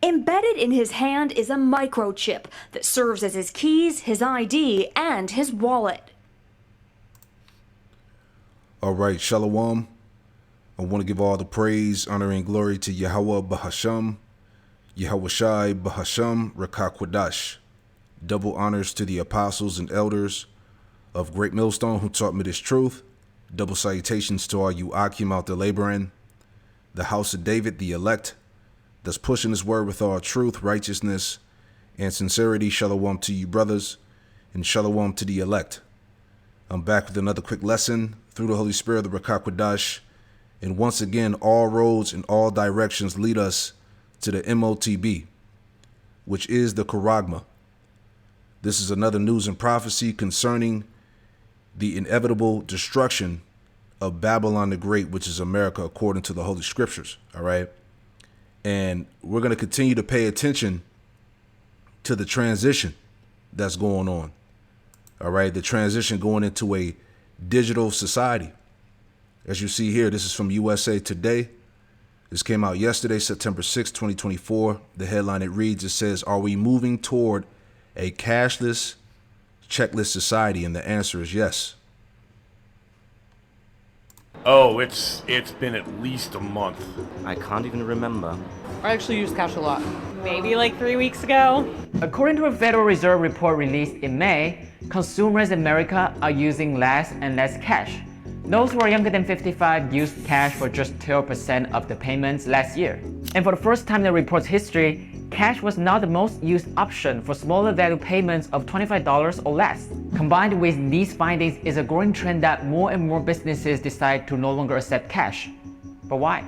Embedded in his hand is a microchip that serves as his keys, his ID, and his wallet. All right, Shalom. I want to give all the praise, honor, and glory to Yahweh Bahasham, Yahweh Shai Bahasham Rakakwadash. Double honors to the apostles and elders of Great Millstone who taught me this truth. Double salutations to all you Akim out there laboring. The house of David, the elect, that's pushing his word with all truth, righteousness, and sincerity. Shalom to you, brothers, and shalom to the elect. I'm back with another quick lesson through the Holy Spirit of the Rakakwadash. And once again, all roads and all directions lead us to the MOTB, which is the Charagma. This is another news and prophecy concerning the inevitable destruction of Babylon the Great, which is America, according to the Holy Scriptures. All right. And we're going to continue to pay attention to the transition that's going on. All right. The transition going into a digital society. As you see here, this is from USA Today. This came out yesterday, September 6, 2024. The headline it reads, it says, "Are we moving toward a cashless, checklist society?" And the answer is yes. Oh, it's been at least a month. I can't even remember. I actually use cash a lot. Maybe like 3 weeks ago. According to a Federal Reserve report released in May, consumers in America are using less and less cash. Those who are younger than 55 used cash for just 12% of the payments last year. And for the first time in the report's history, cash was not the most used option for smaller value payments of $25 or less. Combined with these findings is a growing trend that more and more businesses decide to no longer accept cash. But why?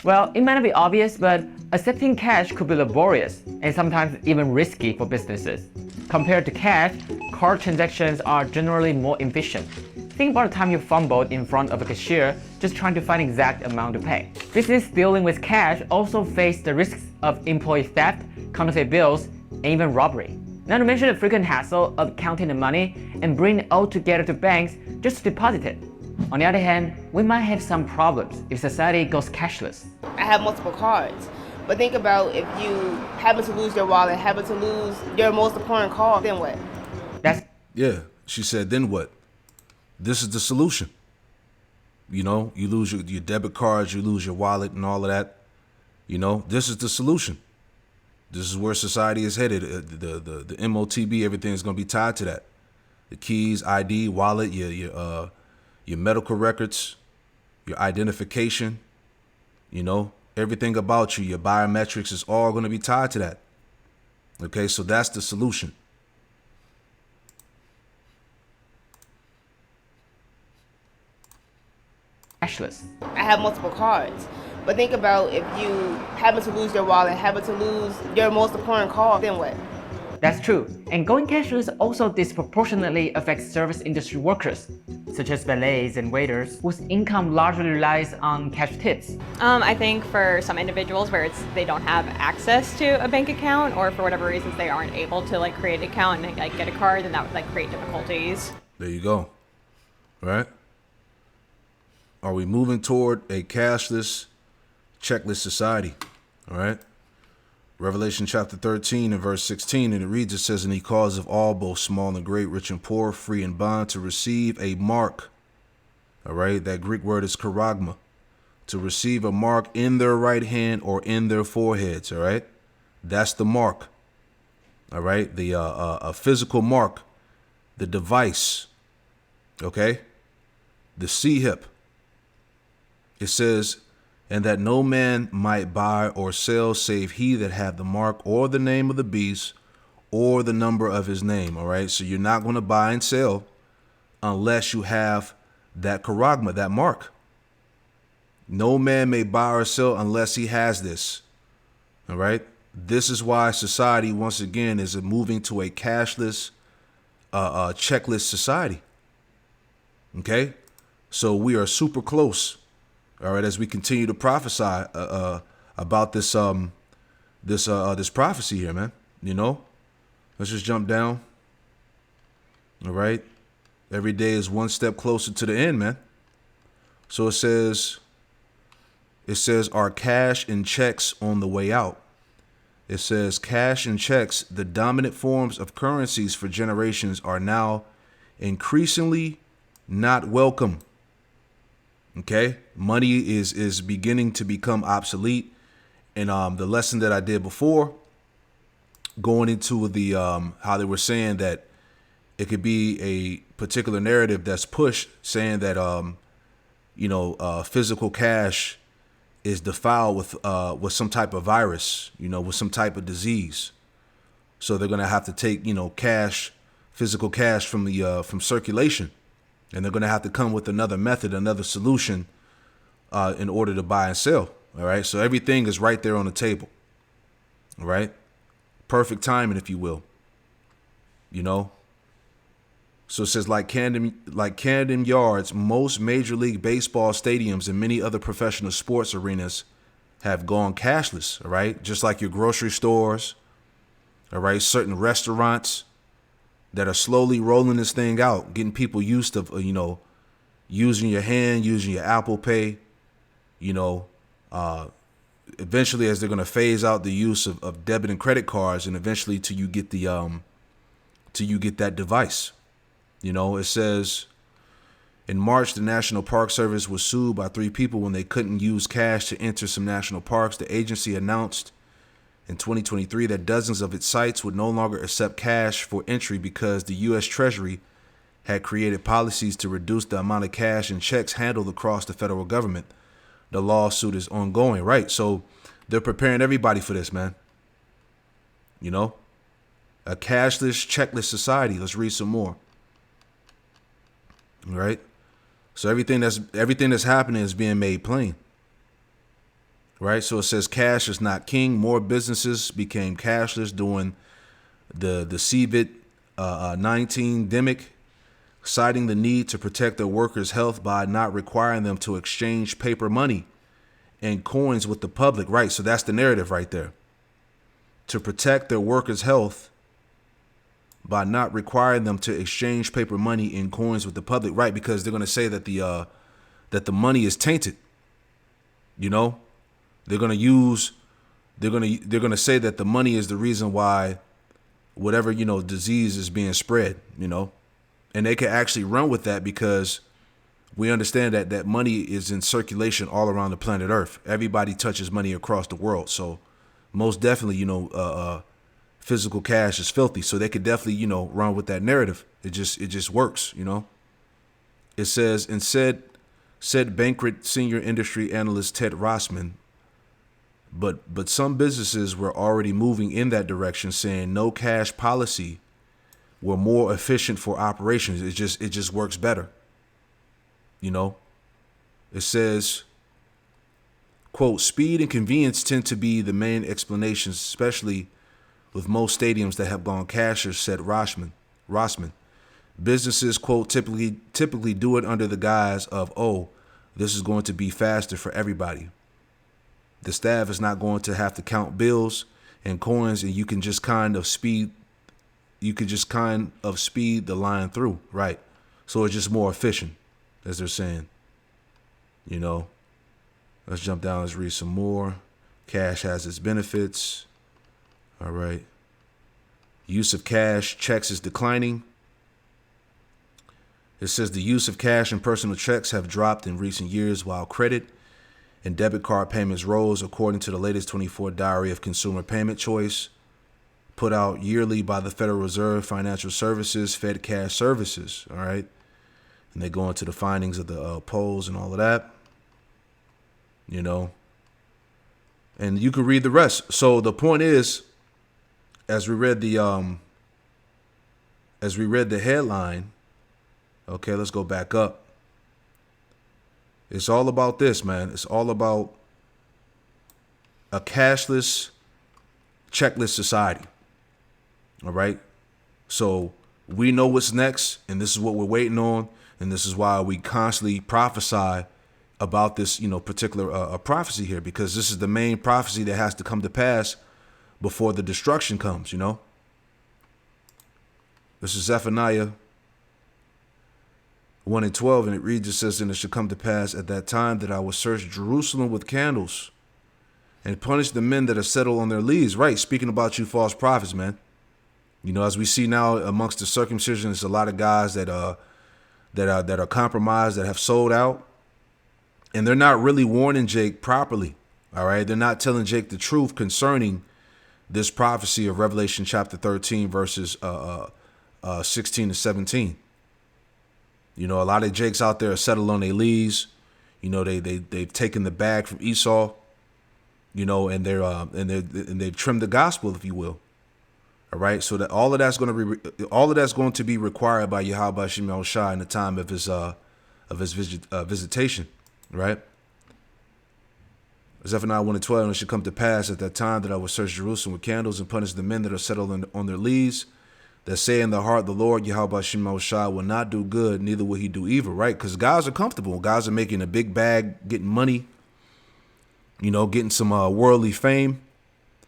Well, it might not be obvious, but accepting cash could be laborious and sometimes even risky for businesses. Compared to cash, card transactions are generally more efficient. Think about the time you fumbled in front of a cashier just trying to find the exact amount to pay. Businesses dealing with cash also face the risks of employee theft, counterfeit bills, and even robbery. Not to mention the frequent hassle of counting the money and bringing it all together to banks just to deposit it. On the other hand, we might have some problems if society goes cashless. I have multiple cards, but think about if you happen to lose your wallet, happen to lose your most important card, then what? Yeah, she said, then what? This is the solution. You know, you lose your debit cards, you lose your wallet and all of that. You know, this is the solution. This is where society is headed. The MOTB, everything is going to be tied to that. The keys, ID, wallet, your medical records, your identification, you know, everything about you, your biometrics is all going to be tied to that. Okay, so that's the solution. Cashless. I have multiple cards, but think about if you happen to lose your wallet, happen to lose your most important card, then what? That's true. And going cashless also disproportionately affects service industry workers, such as valets and waiters, whose income largely relies on cash tips. I think for some individuals where they don't have access to a bank account, or for whatever reasons they aren't able to create an account and get a card, then that would create difficulties. There you go. Right? Are we moving toward a cashless, checklist society? All right. Revelation chapter 13 and verse 16, and it reads, it says, "And he caused of all, both small and great, rich and poor, free and bond, to receive a mark." All right. That Greek word is charagma. To receive a mark in their right hand or in their foreheads. All right. That's the mark. All right. The a physical mark, the device. Okay. The C-hip. It says, "And that no man might buy or sell save he that had the mark or the name of the beast or the number of his name." All right. So you're not going to buy and sell unless you have that charagma, that mark. No man may buy or sell unless he has this. All right. This is why society, once again, is moving to a cashless, checklist society. Okay. So we are super close. All right, as we continue to prophesy about this this prophecy here, man. You know, let's just jump down. All right, every day is one step closer to the end, man. So it says, are cash and checks on the way out? It says cash and checks, the dominant forms of currencies for generations, are now increasingly not welcome. Okay, money is beginning to become obsolete, and the lesson that I did before, going into the how they were saying that it could be a particular narrative that's pushed, saying that physical cash is defiled with some type of virus, with some type of disease. So they're gonna have to take cash, physical cash from circulation. And they're going to have to come with another method, another solution in order to buy and sell. All right. So everything is right there on the table. All right. Perfect timing, if you will. So it says like Camden Yards, most Major League Baseball stadiums and many other professional sports arenas have gone cashless. All right. Just like your grocery stores. All right. Certain restaurants that are slowly rolling this thing out, getting people used to, using your hand, using your Apple Pay, eventually as they're going to phase out the use of debit and credit cards, and eventually till you get that device. It says in March, the National Park Service was sued by 3 people when they couldn't use cash to enter some national parks. The agency announced in 2023 that dozens of its sites would no longer accept cash for entry because the U.S. Treasury had created policies to reduce the amount of cash and checks handled across the federal government. The lawsuit is ongoing, right? So they're preparing everybody for this, man. A cashless, checkless society. Let's read some more. All right? So everything that's happening is being made plain. Right, so it says cash is not king. More businesses became cashless during the COVID-19 demic, citing the need to protect their workers' health by not requiring them to exchange paper money and coins with the public. Right, so that's the narrative right there. To protect their workers' health by not requiring them to exchange paper money and coins with the public. Right, because they're going to say that the money is tainted. They're gonna say that the money is the reason why whatever disease is being spread, and they can actually run with that because we understand that money is in circulation all around the planet Earth. Everybody touches money across the world, so most definitely physical cash is filthy. So they could definitely run with that narrative. It just works. It says said Bankert senior industry analyst Ted Rossman. But some businesses were already moving in that direction, saying no cash policy were more efficient for operations. It just works better. It says, quote, speed and convenience tend to be the main explanations, especially with most stadiums that have gone cashless, said Rossman. Businesses, quote, typically do it under the guise of, oh, this is going to be faster for everybody. The staff is not going to have to count bills and coins, and you can just kind of speed the line through, right? So it's just more efficient, as they're saying. Let's jump down. Let's read some more. Cash has its benefits. All right. Use of cash, checks is declining. It says the use of cash and personal checks have dropped in recent years, while credit and debit card payments rose, according to the latest 24 Diary of Consumer Payment Choice, put out yearly by the Federal Reserve Financial Services, Fed Cash Services. All right. And they go into the findings of the polls and all of that, and you can read the rest. So the point is, as we read the headline, okay, let's go back up. It's all about this, man. It's all about a cashless, checkless society. All right. So we know what's next, and this is what we're waiting on, and this is why we constantly prophesy about this, particular prophecy here, because this is the main prophecy that has to come to pass before the destruction comes. This is Zephaniah 1:12, and it reads, it says, and it shall come to pass at that time that I will search Jerusalem with candles and punish the men that are settled on their leaves. Right, speaking about you false prophets, man. You know, as we see now amongst the circumcision, there's a lot of guys that are compromised, that have sold out, and they're not really warning Jake properly. All right, they're not telling Jake the truth concerning this prophecy of Revelation chapter 13, verses 16 to 17. You know, a lot of Jakes out there are settled on their leaves. You know, they've taken the bag from Esau. You know, and they've trimmed the gospel, if you will. All right, so that all of that's going to be required by Yahweh Shemel Shai in the time of his visitation, right? Zephaniah 1 and 12, and it should come to pass at that time that I will search Jerusalem with candles and punish the men that are settled on their leaves, that say in their heart, the Lord Yahweh Shemel Shai will not do good, neither will he do evil, right? Because guys are comfortable. Guys are making a big bag, getting money, you know, getting some worldly fame.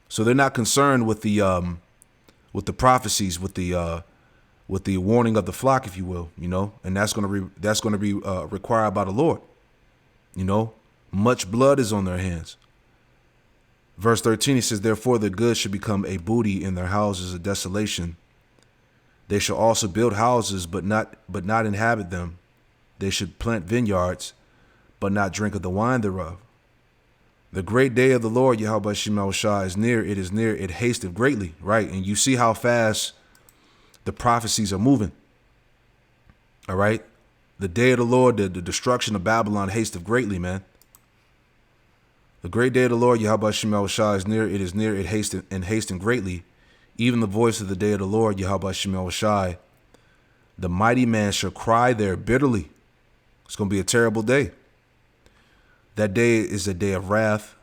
So they're not concerned with the prophecies, with the warning of the flock, if you will, you know, and that's going to be required by the Lord. You know, much blood is on their hands. Verse 13, he says, therefore the good should become a booty in their houses of desolation. They shall also build houses, but not inhabit them. They should plant vineyards, but not drink of the wine thereof. The great day of the Lord, Yahweh Shemel Shai, is near. It is near. It hasteth greatly. Right. And you see how fast the prophecies are moving. All right. The day of the Lord, the destruction of Babylon, hasteth greatly, man. The great day of the Lord, Yahweh Shemel Shai, is near. It is near. It hasteth greatly. Even the voice of the day of the Lord, Yahweh Shemel Shai. The mighty man shall cry there bitterly. It's going to be a terrible day. That day is a day of wrath,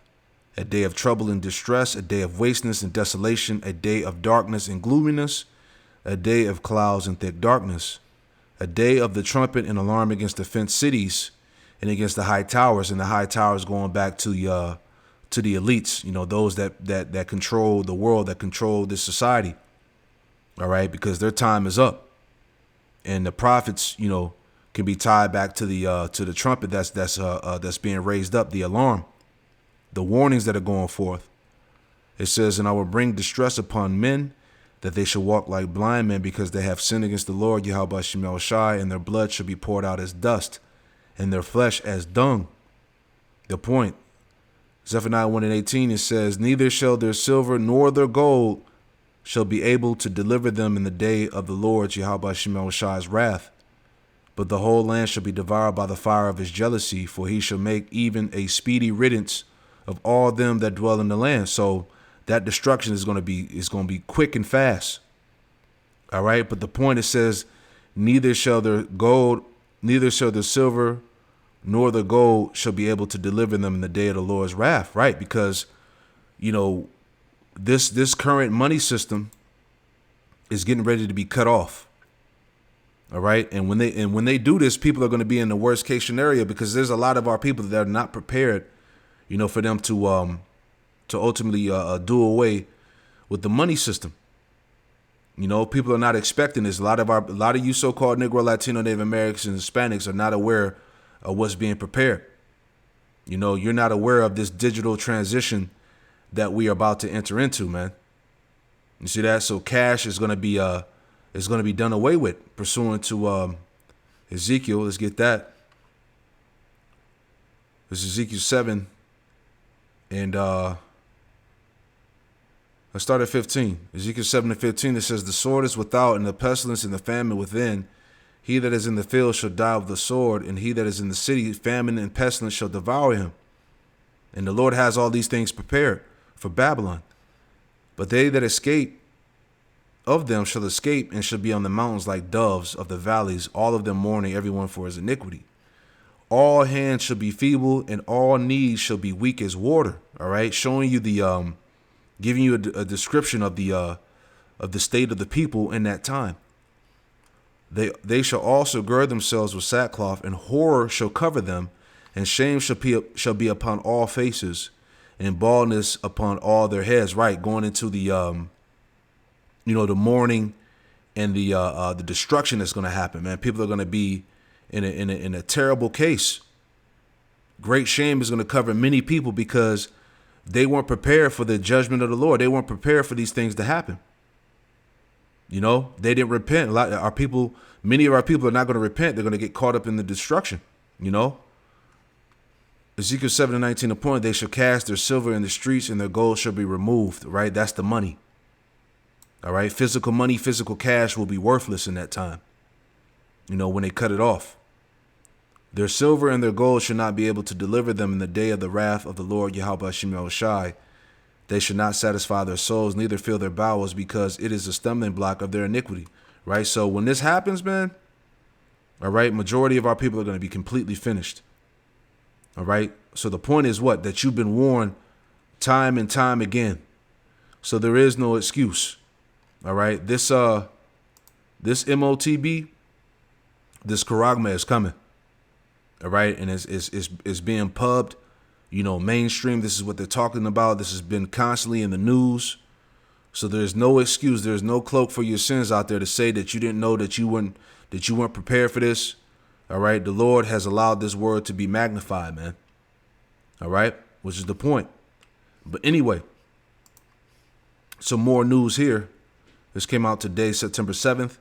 a day of trouble and distress, a day of wasteness and desolation, a day of darkness and gloominess, a day of clouds and thick darkness, a day of the trumpet and alarm against the fenced cities and against the high towers. And the high towers going back to the elites, you know, those that control the world, that control this society. All right, because their time is up, and the prophets, you know, can be tied back to the trumpet that's being raised up, the alarm, the warnings that are going forth. It says, and I will bring distress upon men, that they shall walk like blind men, because they have sinned against the Lord Yahweh Shemel Shai, and their blood shall be poured out as dust, and their flesh as dung. The point, Zephaniah 1 and 18, it says, neither shall their silver nor their gold shall be able to deliver them in the day of the Lord Yahweh Shemel Shai's wrath. But the whole land shall be devoured by the fire of his jealousy, for he shall make even a speedy riddance of all them that dwell in the land. So that destruction is going to be quick and fast. All right. But the point, it says, neither shall their silver nor the gold shall be able to deliver them in the day of the Lord's wrath. Right. Because, you know, this current money system is getting ready to be cut off. All right. And when they do this, people are going to be in the worst case scenario, because there's a lot of our people that are not prepared, you know, for them to ultimately do away with the money system. You know, people are not expecting this. A lot of you so-called Negro, Latino, Native Americans, and Hispanics are not aware of what's being prepared. You know, you're not aware of this digital transition that we are about to enter into, man. You see that? So cash is going to be done away with, pursuant to Ezekiel. Let's get that. This is Ezekiel 7, and let's start at 15. Ezekiel 7 and 15, it says, the sword is without, and the pestilence and the famine within. He that is in the field shall die with the sword, and he that is in the city, famine and pestilence shall devour him. And the Lord has all these things prepared for Babylon. But they that escape of them shall escape, and shall be on the mountains like doves of the valleys, all of them mourning, everyone for his iniquity. All hands shall be feeble, and all knees shall be weak as water. All right, showing you giving you a description of the state of the people in that time. They shall also gird themselves with sackcloth, and horror shall cover them, and shame shall be upon all faces, and baldness upon all their heads. Right, going into the the mourning and the destruction that's going to happen, man. People are going to be in a terrible case. Great shame is going to cover many people, because they weren't prepared for the judgment of the Lord. They weren't prepared for these things to happen. You know, they didn't repent. Many of our people are not going to repent. They're going to get caught up in the destruction. You know, Ezekiel 7:19, the point, they shall cast their silver in the streets and their gold shall be removed. Right. That's the money. All right. Physical money, physical cash will be worthless in that time. You know, when they cut it off. Their silver and their gold shall not be able to deliver them in the day of the wrath of the Lord Yahweh Shemel Shai. They should not satisfy their souls, neither fill their bowels, because it is a stumbling block of their iniquity. Right? So when this happens, man, all right, majority of our people are going to be completely finished. All right? So the point is what? That you've been warned time and time again. So there is no excuse. All right? This MOTB, this charagma is coming. All right? And it's being pubbed. You know, mainstream, this is what they're talking about. This has been constantly in the news. So there's no excuse. There's no cloak for your sins out there to say that you didn't know, that you weren't prepared for this. All right. The Lord has allowed this word to be magnified, man. All right. Which is the point. But anyway, some more news here. This came out today, September 7th.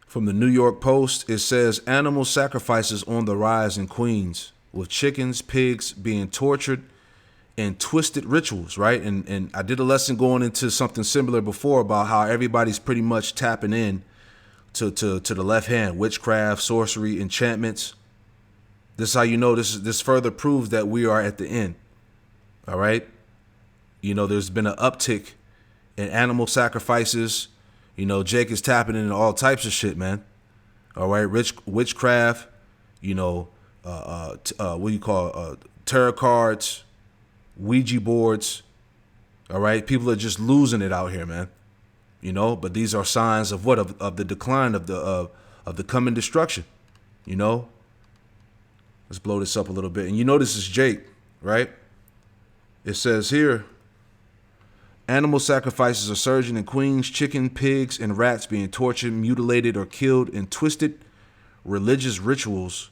From the New York Post, it says animal sacrifices on the rise in Queens, with chickens, pigs being tortured and twisted rituals, right? And I did a lesson going into something similar before about how everybody's pretty much tapping in to the left hand, witchcraft, sorcery, enchantments. This is how you know this further proves that we are at the end. All right. You know, there's been an uptick in animal sacrifices. You know, Jake is tapping into all types of shit, man. All right. Witchcraft, you know, what do you call tarot cards, Ouija boards. All right. People are just losing it out here, man. You know, but these are signs of what? Of the decline of the coming destruction. You know, let's blow this up a little bit. And you know, this is Jake, right? It says here, animal sacrifices are surging in Queens, chicken, pigs, and rats being tortured, mutilated, or killed in twisted religious rituals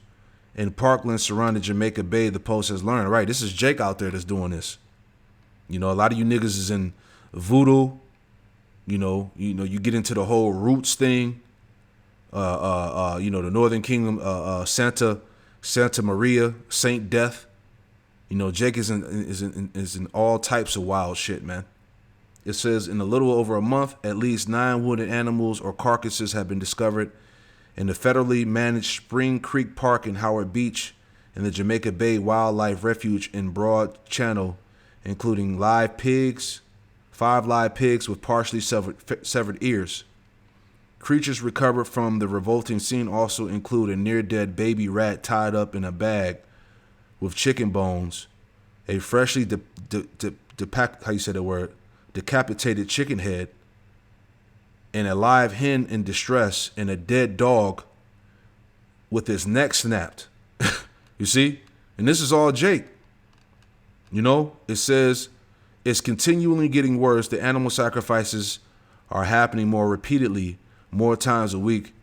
in parkland surrounding Jamaica Bay, the Post has learned. Right, this is Jake out there that's doing this. You know, a lot of you niggas is in voodoo. You know, you get into the whole roots thing. You know, the Northern Kingdom, Santa Maria, Saint Death. You know, Jake is in all types of wild shit, man. It says in a little over a month, at least 9 wounded animals or carcasses have been discovered in the federally managed Spring Creek Park in Howard Beach and the Jamaica Bay Wildlife Refuge in Broad Channel, including 5 live pigs with partially severed ears. Creatures recovered from the revolting scene also include a near-dead baby rat tied up in a bag with chicken bones, a freshly decapitated chicken head, and a live hen in distress, and a dead dog with his neck snapped. You see? And this is all Jake. You know, it says it's continually getting worse. The animal sacrifices are happening more repeatedly, more times a week.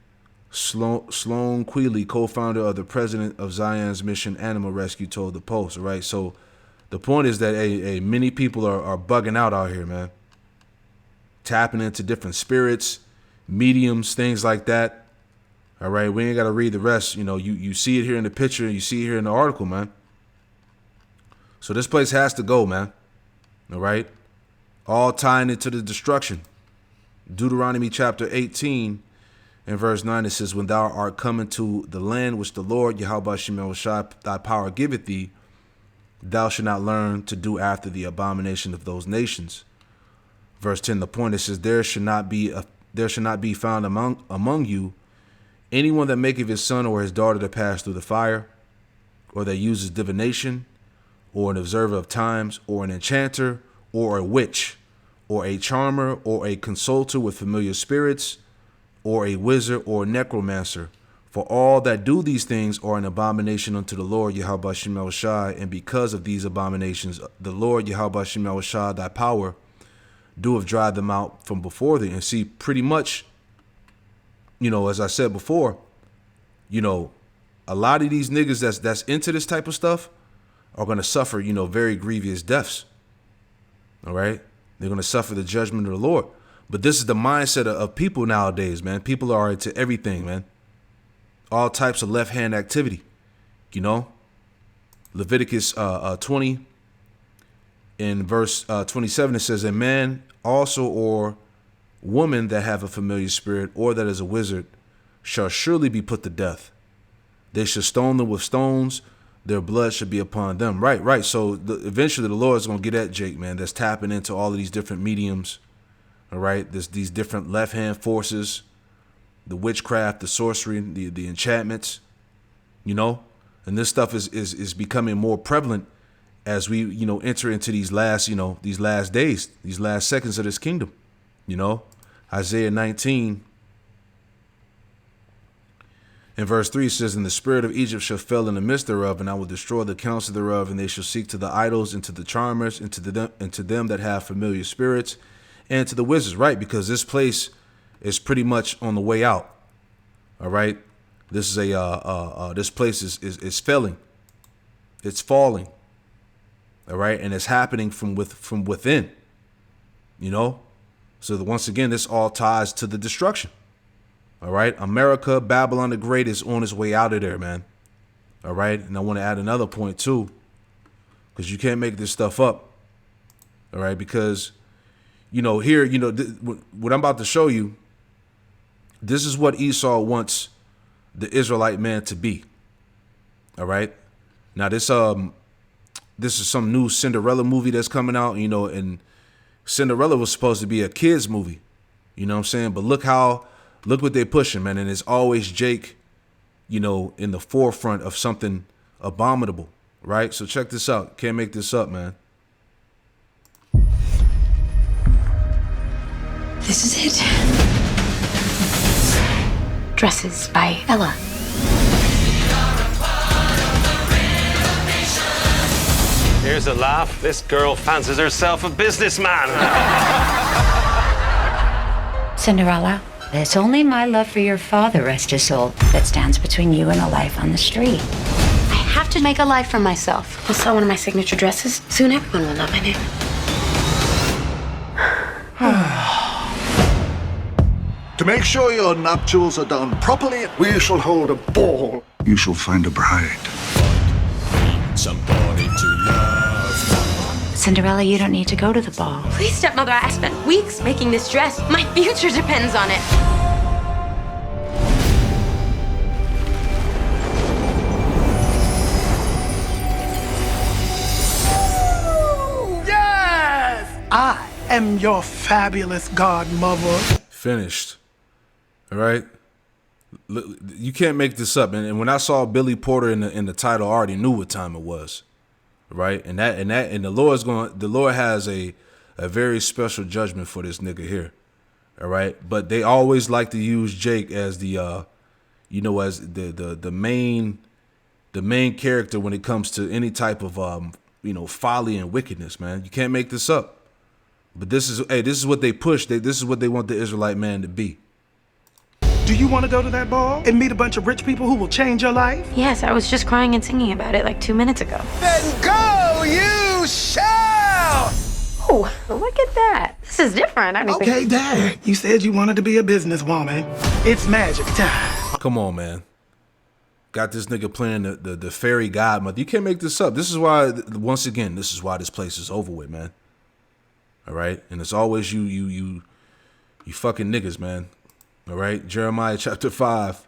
Sloan Quealy, co-founder of the president of Zion's Mission Animal Rescue, told the Post. Right, so the point is that many people are bugging out here, man. Tapping into different spirits, mediums, things like that. All right, we ain't got to read the rest. You know, you see it here in the picture, and you see it here in the article, man. So this place has to go, man. All right, all tying into the destruction. Deuteronomy chapter 18. In verse 9, it says, when thou art come into the land which the Lord, Yahweh Shemel Shai, thy power giveth thee, thou shalt not learn to do after the abomination of those nations. Verse 10, the point, it says, there shall not be found among you anyone that maketh his son or his daughter to pass through the fire, or that uses divination, or an observer of times, or an enchanter, or a witch, or a charmer, or a consulter with familiar spirits, or a wizard, or a necromancer. For all that do these things are an abomination unto the Lord Yahweh Shemel Shai, and because of these abominations, the Lord Yahweh Shemel Shai, thy power, do have drive them out from before thee. And see, pretty much, you know, as I said before, you know, a lot of these niggas that's into this type of stuff are going to suffer, you know, very grievous deaths. All right. They're going to suffer the judgment of the Lord. But this is the mindset of people nowadays, man. People are into everything, man. All types of left hand activity, you know. Leviticus 20 in verse 27, it says, "A man also or woman that have a familiar spirit or that is a wizard shall surely be put to death. They shall stone them with stones. Their blood should be upon them." Right. So eventually the Lord's going to get at Jake, man, that's tapping into all of these different mediums. All right. These different left hand forces, the witchcraft, the sorcery, the enchantments, you know, and this stuff is becoming more prevalent as we, you know, enter into these last days, these last seconds of this kingdom, you know. Isaiah 19 in verse 3 says, "And the spirit of Egypt shall fail in the midst thereof, and I will destroy the counsel thereof, and they shall seek to the idols and to the charmers and to them that have familiar spirits and to the wizards," right? Because this place is pretty much on the way out. All right. This is this place is failing. It's falling. All right. And it's happening from within, you know. So once again, this all ties to the destruction. All right. America, Babylon the Great is on its way out of there, man. All right. And I want to add another point, too, because you can't make this stuff up. All right. Because, you know, here, you know, what I'm about to show you, this is what Esau wants the Israelite man to be. All right. Now, this is some new Cinderella movie that's coming out, you know, and Cinderella was supposed to be a kid's movie. You know what I'm saying? But look what they're pushing, man. And it's always Jake, you know, in the forefront of something abominable. Right. So check this out. Can't make this up, man. This is it. Dresses by Ella. Here's a laugh. This girl fancies herself a businessman. Cinderella, it's only my love for your father, rest his soul, that stands between you and a life on the street. I have to make a life for myself. I'll sell one of my signature dresses. Soon everyone will know my name. To make sure your nuptials are done properly, we shall hold a ball. You shall find a bride. Somebody to love. Cinderella, you don't need to go to the ball. Please, stepmother, I spent weeks making this dress. My future depends on it. Yes! I am your fabulous godmother. Finished. All right. You can't make this up. And when I saw Billy Porter in the title, I already knew what time it was. Right. And the Lord has a very special judgment for this nigga here. All right. But they always like to use Jake as the the main character when it comes to any type of folly and wickedness, man. You can't make this up. But this is what they push. This is what they want the Israelite man to be. Do you want to go to that ball and meet a bunch of rich people who will change your life? Yes, I was just crying and singing about it like 2 minutes ago. Then go, you shall! Oh, look at that. This is different. Okay, Dad. You said you wanted to be a businesswoman. It's magic time. Come on, man. Got this nigga playing the fairy godmother. You can't make this up. This is why, once again, this place is over with, man. All right? And it's always you fucking niggas, man. All right, Jeremiah chapter 5.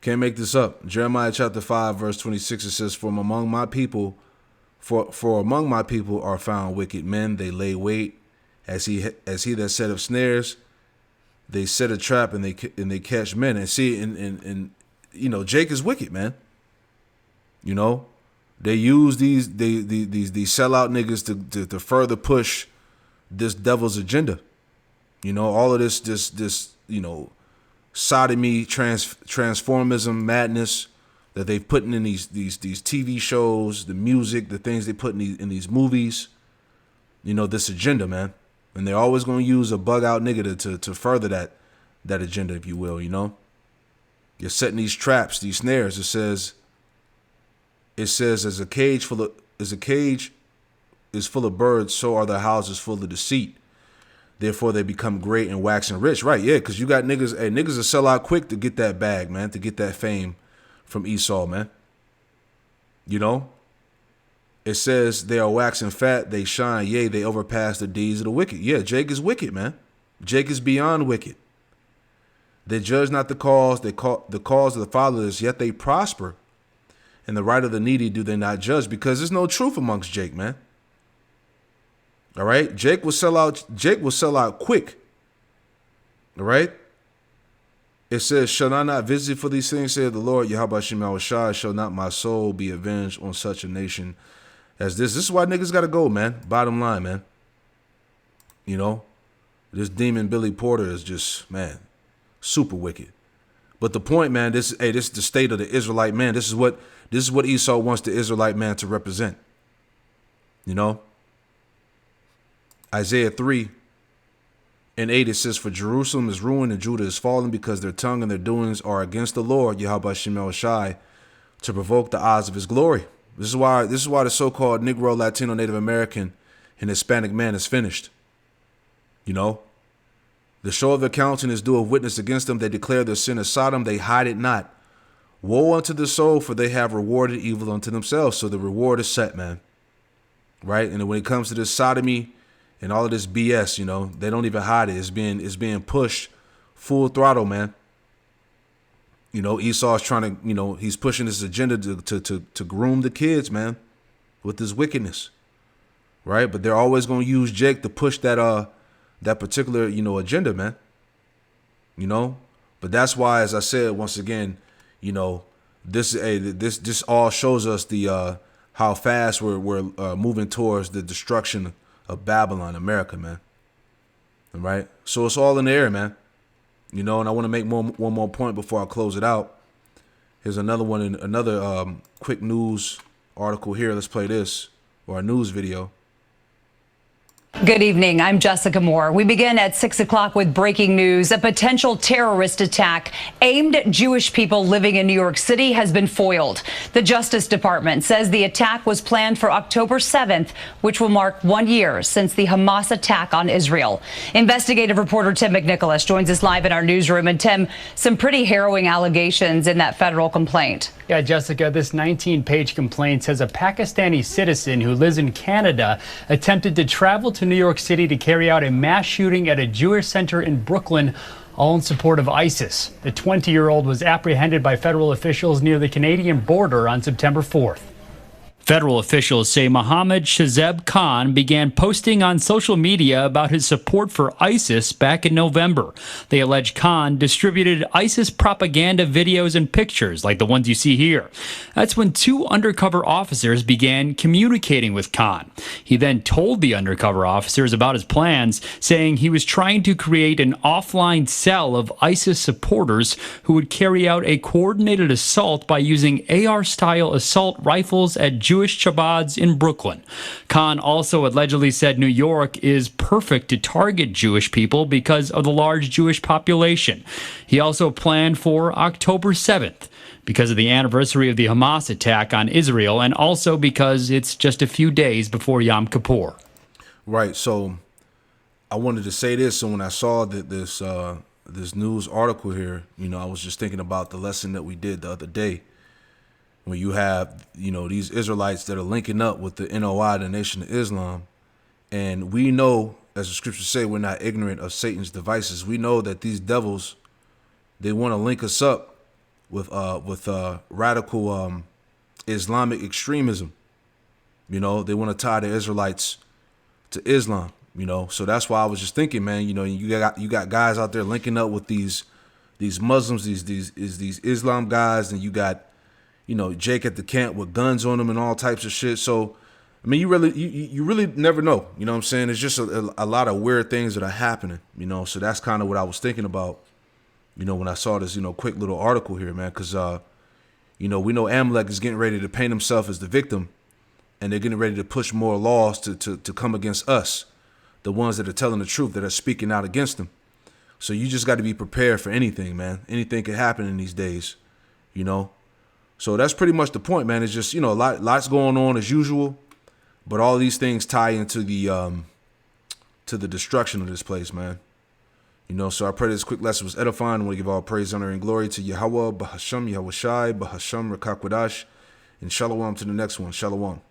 Can't make this up. Jeremiah chapter 5, verse 26, it says, For among my people are found wicked men. They lay wait as he that set up snares. They set a trap and they catch men. And see, and Jake is wicked, man. You know, they use these sellout niggas to further push this devil's agenda. You know, all of this sodomy, transformism, madness that they've put in these TV shows, the music, the things they put in these movies. You know, this agenda, man. And they're always going to use a bug out nigga to further that agenda, if you will, you know. You're setting these traps, these snares. It says as a cage is full of birds, so are their houses full of deceit. Therefore, they become great and waxing rich. Right, yeah, because you got niggas, hey, niggas will sell out quick to get that bag, man, to get that fame from Esau, man. You know? It says they are waxing fat, they shine, yea, they overpass the deeds of the wicked. Yeah, Jake is wicked, man. Jake is beyond wicked. They judge not the cause, the cause of the fatherless, yet they prosper. And the right of the needy do they not judge, because there's no truth amongst Jake, man. All right? Jake will sell out quick. All right? It says, shall I not visit for these things, saith the Lord, Yahweh Shema Shai, shall not my soul be avenged on such a nation as this? This is why niggas gotta go, man. Bottom line, man. You know? This demon Billy Porter is just, man, super wicked. But the point, man, this is the state of the Israelite man. This is what Esau wants the Israelite man to represent. You know? Isaiah 3:8, it says, for Jerusalem is ruined and Judah is fallen, because their tongue and their doings are against the Lord, Yahweh Shema Shai, to provoke the eyes of his glory. This is why the so-called Negro, Latino, Native American, and Hispanic man is finished. You know? The show of their countenance doeth witness against them. They declare their sin as Sodom, they hide it not. Woe unto the soul, for they have rewarded evil unto themselves. So the reward is set, man. Right? And when it comes to this sodomy and all of this BS, you know, they don't even hide it. It's being pushed full throttle, man. You know, Esau's trying to, you know, he's pushing this agenda to groom the kids, man, with this wickedness. Right? But they're always going to use Jake to push that particular, you know, agenda, man. You know? But that's why, as I said, once again, you know, this all shows us the how fast we're moving towards the destruction of Babylon, America, man. All right? So it's all in the air, man. You know, and I want to make one more point before I close it out. Here's another one, another quick news article here. Let's play this, or a news video. Good evening. I'm Jessica Moore. We begin at 6 o'clock with breaking news. A potential terrorist attack aimed at Jewish people living in New York City has been foiled. The Justice Department says the attack was planned for October 7th, which will mark 1 year since the Hamas attack on Israel. Investigative reporter Tim McNicholas joins us live in our newsroom. And Tim, some pretty harrowing allegations in that federal complaint. Yeah, Jessica, this 19-page complaint says a Pakistani citizen who lives in Canada attempted to travel to New York City to carry out a mass shooting at a Jewish center in Brooklyn, all in support of ISIS. The 20-year-old was apprehended by federal officials near the Canadian border on September 4th. Federal officials say Mohammed Shazeb Khan began posting on social media about his support for ISIS back in November. They allege Khan distributed ISIS propaganda videos and pictures like the ones you see here. That's when two undercover officers began communicating with Khan. He then told the undercover officers about his plans, saying he was trying to create an offline cell of ISIS supporters who would carry out a coordinated assault by using AR-style assault rifles at Jewish Shabads in Brooklyn. Khan also allegedly said New York is perfect to target Jewish people because of the large Jewish population. He also planned for October 7th because of the anniversary of the Hamas attack on Israel, and also because it's just a few days before Yom Kippur. Right. So I wanted to say this. So when I saw that this news article here, you know, I was just thinking about the lesson that we did the other day. When you have, you know, these Israelites that are linking up with the NOI, the Nation of Islam, and we know, as the scriptures say, we're not ignorant of Satan's devices. We know that these devils, they want to link us up with radical Islamic extremism. You know, they want to tie the Israelites to Islam. You know, so that's why I was just thinking, man. You know, you got guys out there linking up with these Muslims, these Islam guys, and you got, you know, Jake at the camp with guns on him and all types of shit. So, I mean, you really never know. You know what I'm saying? It's just a lot of weird things that are happening, you know. So that's kind of what I was thinking about, you know, when I saw this, you know, quick little article here, man. Because, you know, we know Amalek is getting ready to paint himself as the victim, and they're getting ready to push more laws to come against us, the ones that are telling the truth, that are speaking out against them. So you just got to be prepared for anything, man. Anything could happen in these days, you know. So that's pretty much the point, man. It's just, you know, lots going on as usual. But all these things tie into the destruction of this place, man. You know, so I pray this quick lesson was edifying. I want to give all praise, honor, and glory to Yahweh, Bahasham, Yahweh Shai, Bahasham, Rakakwadash, and Shalom to the next one. Shalom.